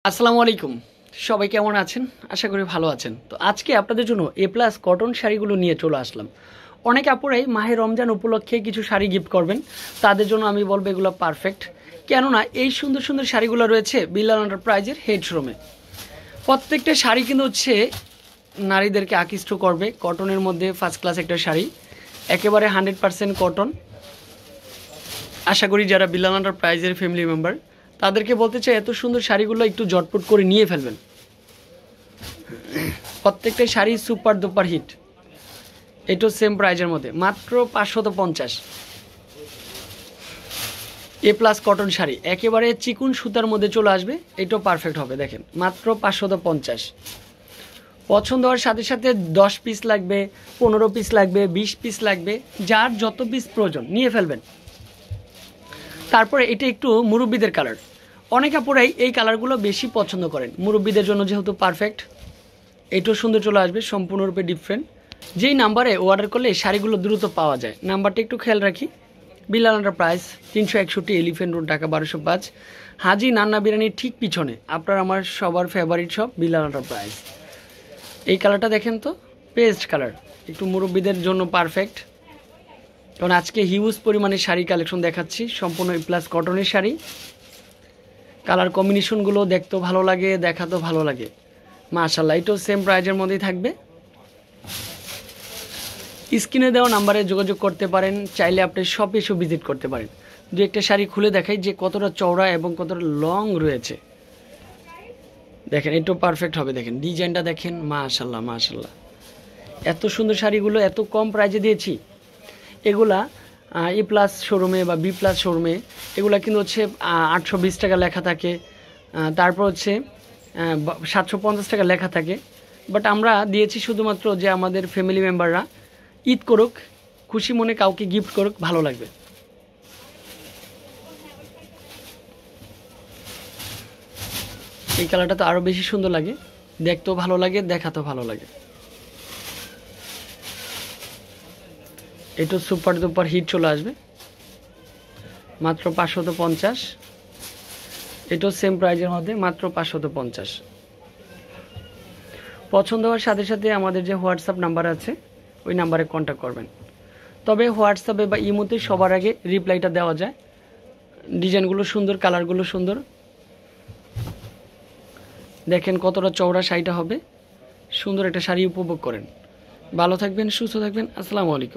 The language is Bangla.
আসসালামু আলাইকুম। সবাই কেমন আছেন? আশা করি ভালো আছেন। তো আজকে আপনাদের জন্য এ প্লাস কটন শাড়িগুলো নিয়ে চলে আসলাম। অনেক আপুরাই মাহে রমজান উপলক্ষে কিছু শাড়ি গিফট করবেন, তাদের জন্য আমি বলবো এগুলো পারফেক্ট। কেননা এই সুন্দর সুন্দর শাড়িগুলো রয়েছে বিল্লাল এন্টারপ্রাইজের হেড শোরুমে। প্রত্যেকটা শাড়ি কিন্তু হচ্ছে নারীদেরকে আকৃষ্ট করবে। কটনের মধ্যে ফার্স্ট ক্লাস একটা শাড়ি, একেবারে 100% কটন। আশা করি যারা বিল্লাল এন্টারপ্রাইজের ফ্যামিলি মেম্বার তাদেরকে বলতে চাই, এত সুন্দর শাড়িগুলো একটু জটপট করে নিয়ে ফেলবেন। প্রত্যেকটা শাড়ি সুপার দুপার হিট। এটাও সেম প্রাইজের মধ্যে মাত্র 550। এ প্লাস কটন শাড়ি একেবারে চিকুন সুতার মধ্যে চলে আসবে। এটাও পারফেক্ট হবে। দেখেন মাত্র 550। পছন্দ হওয়ার সাথে সাথে 10 পিস লাগবে, 15 পিস লাগবে, 20 পিস লাগবে, যার যত পিস প্রয়োজন নিয়ে ফেলবেন। তারপরে এটা একটু মুরব্বিদের কালার। অনেক আপুরাই এই কালারগুলো বেশি পছন্দ করেন, মুরব্বিদের জন্য যেহেতু পারফেক্ট। এটাও সুন্দর চলে আসবে, সম্পূর্ণরূপে ডিফারেন্ট। যেই নাম্বারে অর্ডার করলে শাড়িগুলো দ্রুত পাওয়া যায়, নাম্বারটা একটু খেয়াল রাখি। Billal enterprise 361 elephant road, Dhaka 1205, হাজি নান্না বিরিয়ানির ঠিক পিছনে আপনার আমার সবার ফেভারিট শপ বিল্লাল এন্টারপ্রাইজ। এই কালারটা দেখেন তো, পেস্ট কালার, একটু মুরব্বিদের জন্য পারফেক্ট। কারণ আজকে হিউজ পরিমাণে শাড়ি কালেকশন দেখাচ্ছি, সম্পূর্ণ প্লাস কটনের শাড়ি। কালার কম্বিনেশনগুলো দেখতেও ভালো লাগে, দেখাতেও ভালো লাগে। মাশাআল্লাহ, এটাও সেম প্রাইজের মধ্যেই থাকবে। স্ক্রিনে দেওয়া নাম্বারে যোগাযোগ করতে পারেন, চাইলে আপনি শপে এসে ভিজিট করতে পারেন। দু একটা শাড়ি খুলে দেখাই যে কতটা চওড়া এবং কতটা লং রয়েছে। দেখেন এটাও পারফেক্ট হবে। দেখেন ডিজাইনটা দেখেন, মাশাআল্লাহ মাশাআল্লাহ। এত সুন্দর শাড়িগুলো এত কম প্রাইজে দিয়েছি। এগুলা এ প্লাস শোরুমে বা বি প্লাস শোরুমে এগুলা কিন্তু হচ্ছে 820 টাকা লেখা থাকে, তারপর হচ্ছে 750 টাকা লেখা থাকে। বাট আমরা দিয়েছি শুধুমাত্র যে আমাদের ফ্যামিলি মেম্বাররা ঈদ করুক, খুশি মনে কাউকে গিফট করুক, ভালো লাগবে। এই কালারটা তো আরও বেশি সুন্দর লাগে, দেখতেও ভালো লাগে, দেখাতেও ভালো লাগে। এটা সুপার দুপার হিট চলে আসবে, মাত্র 550। এটাও সেম প্রাইজের মধ্যে মাত্র 550। পছন্দ হওয়ার সাথে সাথে আমাদের যে হোয়াটসঅ্যাপ নাম্বার আছে ওই নাম্বারে কন্ট্যাক্ট করবেন। তবে হোয়াটসঅ্যাপে বা ইমোতে সবার আগে রিপ্লাইটা দেওয়া যায়। ডিজাইনগুলো সুন্দর, কালারগুলো সুন্দর। দেখেন কতটা চওড়া শাড়িটা হবে। সুন্দর একটা শাড়ি উপভোগ করেন। ভালো থাকবেন, সুস্থ থাকবেন। আসসালামু আলাইকুম।